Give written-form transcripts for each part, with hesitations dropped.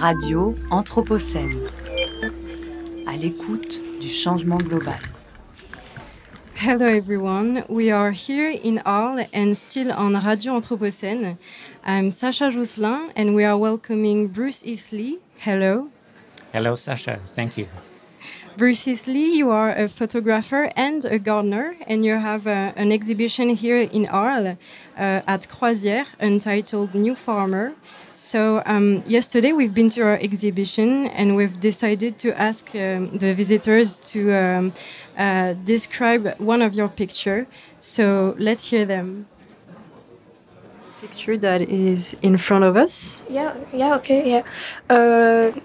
Radio Anthropocène, à l'écoute du changement global. Hello everyone, we are here in Arles and still on Radio Anthropocène. I'm Sasha Jousselin and we are welcoming Bruce Eesly. Hello. Hello Sasha, thank you. Bruce Eesly, you are a photographer and a gardener, and you have an exhibition here in Arles at Croisière entitled New Farmer. So yesterday we've been to our exhibition and we've decided to ask the visitors to describe one of your pictures. So let's hear them. Picture that is in front of us. Okay.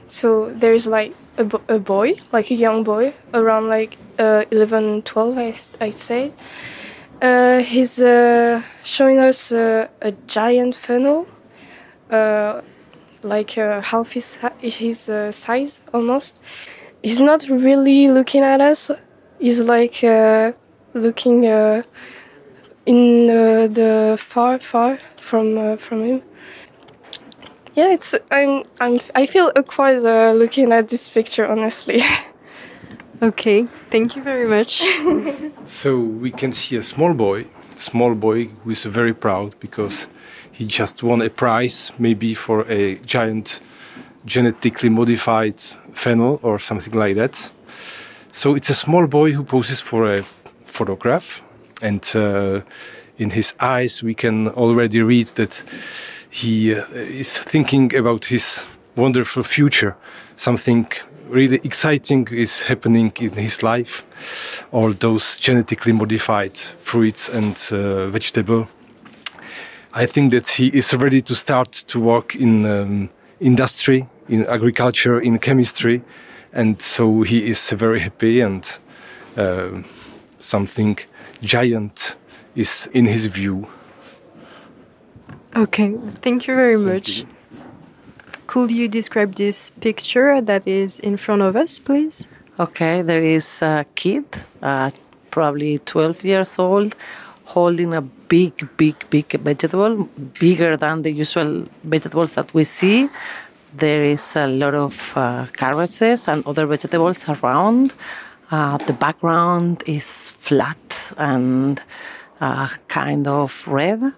So there's like a boy, like a young boy, around like 11, 12, I'd say. He's showing us a giant funnel, like half his size almost. He's not really looking at us. He's like looking in the far from him. Yeah, I feel awkward looking at this picture, honestly. Okay, thank you very much. So we can see a small boy who is very proud because he just won a prize, maybe for a giant genetically modified fennel or something like that. So it's a small boy who poses for a photograph, and in his eyes we can already read that he is thinking about his wonderful future. Something really exciting is happening in his life. All those genetically modified fruits and vegetables. I think that he is ready to start to work in industry, in agriculture, in chemistry. And so he is very happy, and something giant is in his view. Okay, thank you very much. Could you describe this picture that is in front of us, please? Okay, there is a kid, probably 12 years old, holding a big vegetable, bigger than the usual vegetables that we see. There is a lot of carrots and other vegetables around. The background is flat and kind of red.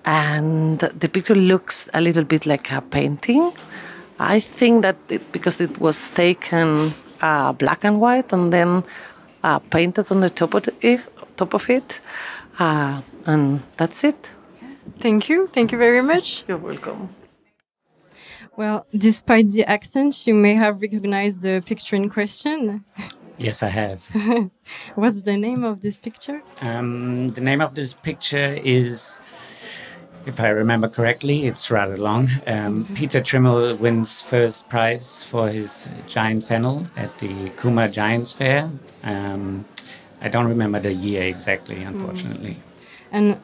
And the picture looks a little bit like a painting. I think that because it was taken black and white and then painted on the top of it. And that's it. Thank you very much. You're welcome. Well, despite the accent, you may have recognized the picture in question. Yes, I have. What's the name of this picture? The name of this picture is, if I remember correctly, it's rather long. Peter Trimmel wins first prize for his giant fennel at the Kuma Giants Fair. I don't remember the year exactly, unfortunately. And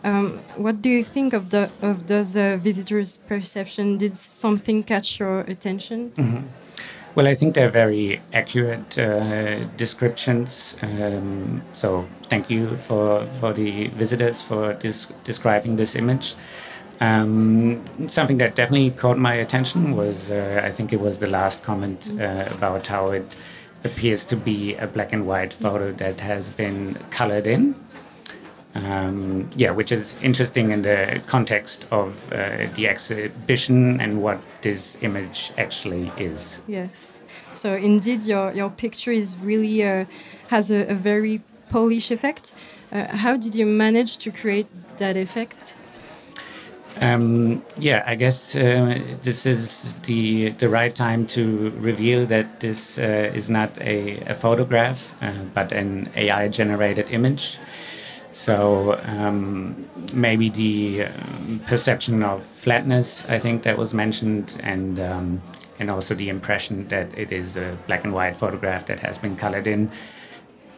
what do you think of those visitors' perception? Did something catch your attention? Mm-hmm. Well, I think they're very accurate descriptions. So thank you for the visitors for describing this image. Something that definitely caught my attention was, I think it was the last comment about how it appears to be a black and white photo that has been colored in. Which is interesting in the context of the exhibition and what this image actually is. Yes. So indeed, your picture is really has a very Polish effect. How did you manage to create that effect? I guess this is the right time to reveal that this is not a photograph, but an AI-generated image. So maybe the perception of flatness, I think that was mentioned, and also the impression that it is a black and white photograph that has been colored in,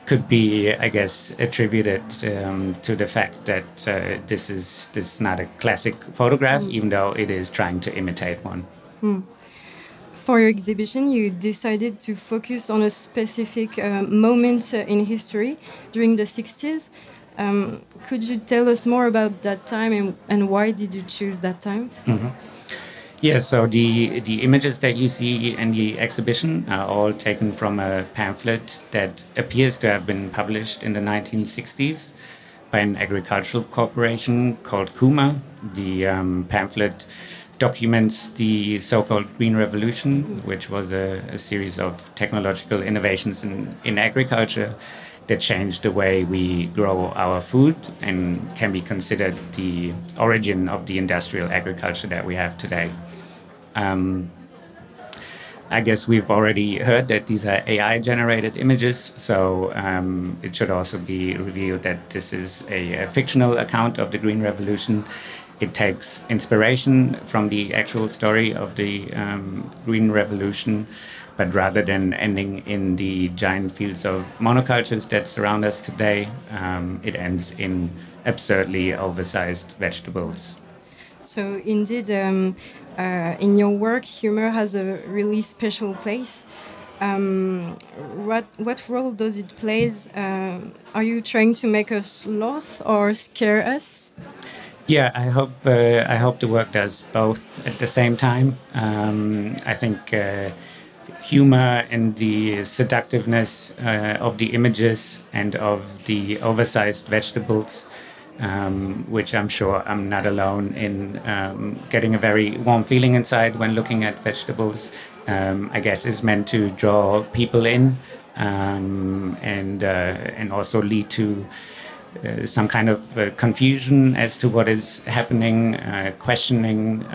could be, I guess, attributed to the fact that this is not a classic photograph, even though it is trying to imitate one. For your exhibition, you decided to focus on a specific moment in history during the 60s. Could you tell us more about that time and why did you choose that time? Mm-hmm. Yes, so the images that you see in the exhibition are all taken from a pamphlet that appears to have been published in the 1960s by an agricultural corporation called Kuma. The pamphlet documents the so-called Green Revolution, which was a series of technological innovations in agriculture that changed the way we grow our food and can be considered the origin of the industrial agriculture that we have today. I guess we've already heard that these are AI-generated images, so it should also be revealed that this is a fictional account of the Green Revolution. It takes inspiration from the actual story of the Green Revolution, but rather than ending in the giant fields of monocultures that surround us today, it ends in absurdly oversized vegetables. So indeed, in your work, humor has a really special place. What role does it play? Are you trying to make us laugh or scare us? Yeah, I hope the work does both at the same time. I think humor and the seductiveness of the images and of the oversized vegetables, which I'm sure I'm not alone in getting a very warm feeling inside when looking at vegetables, I guess is meant to draw people in and also lead to some kind of confusion as to what is happening, questioning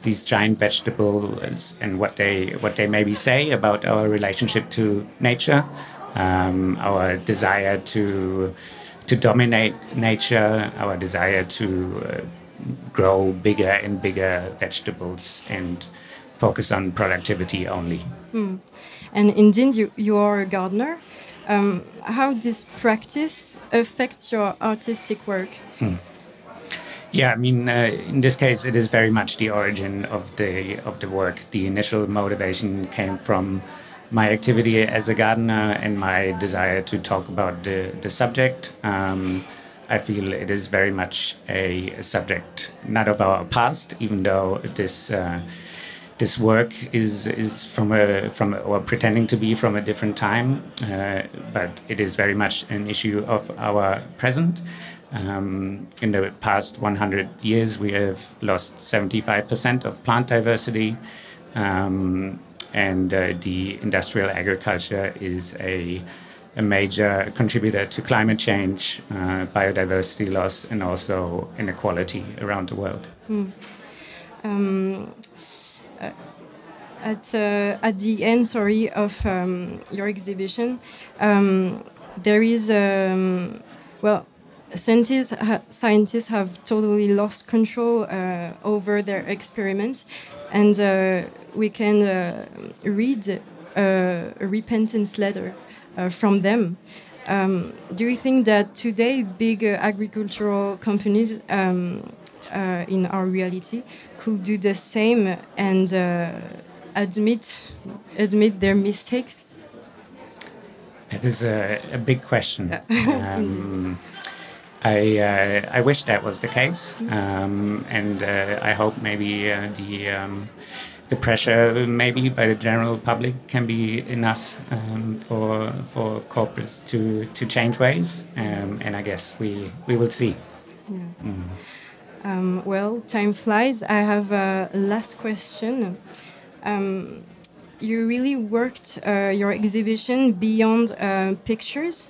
these giant vegetables and what they maybe say about our relationship to nature, our desire to dominate nature, our desire to grow bigger and bigger vegetables and focus on productivity only. And indeed, you are a gardener. How this practice affects your artistic work? Yeah, I mean, in this case, it is very much the origin of the work. The initial motivation came from my activity as a gardener and my desire to talk about the subject. I feel it is very much a subject not of our past, even though this work is from or pretending to be from a different time, but it is very much an issue of our present. In the past 100 years, we have lost 75% of plant diversity, and the industrial agriculture is a major contributor to climate change, biodiversity loss, and also inequality around the world. At the end, of your exhibition, there is scientists have totally lost control over their experiments, and we can read a repentance letter from them. Do you think that today big agricultural companies in our reality could do the same and admit their mistakes? It is a big question. I wish that was the case, and I hope maybe the pressure maybe by the general public can be enough for corporates to change ways, and I guess we will see. Yeah. Well, time flies. I have a last question. You really worked your exhibition beyond pictures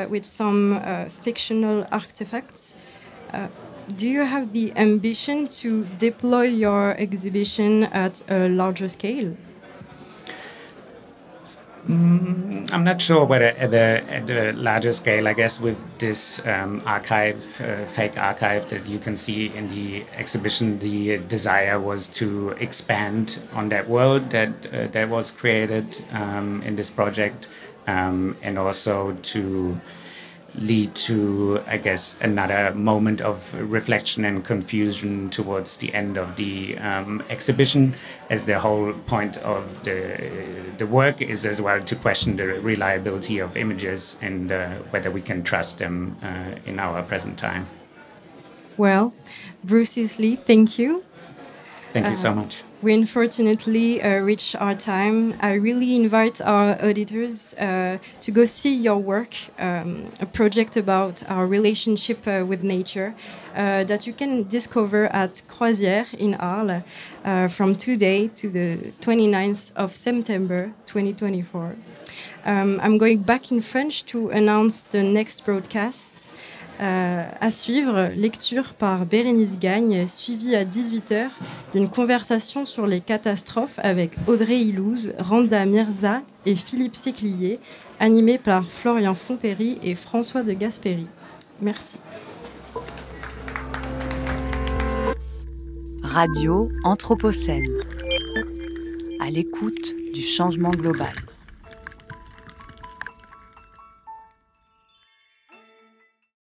with some fictional artifacts. Do you have the ambition to deploy your exhibition at a larger scale? I'm not sure whether at the larger scale. I guess with this archive, fake archive that you can see in the exhibition, the desire was to expand on that world that was created in this project, and also to lead to, I guess, another moment of reflection and confusion towards the end of the exhibition, as the whole point of the work is as well to question the reliability of images and whether we can trust them in our present time. Well, Bruce Eesly, thank you. Thank you so much. We unfortunately reached our time. I really invite our auditors to go see your work, a project about our relationship with nature that you can discover at Croisière in Arles from today to the 29th of September 2024. I'm going back in French to announce the next broadcast. À suivre, lecture par Bérénice Gagne, suivie à 18h d'une conversation sur les catastrophes avec Audrey Ilouz, Randa Mirza et Philippe Séclier, animée par Florian Fontpéry et François de Gasperi. Merci. Radio Anthropocène. À l'écoute du changement global.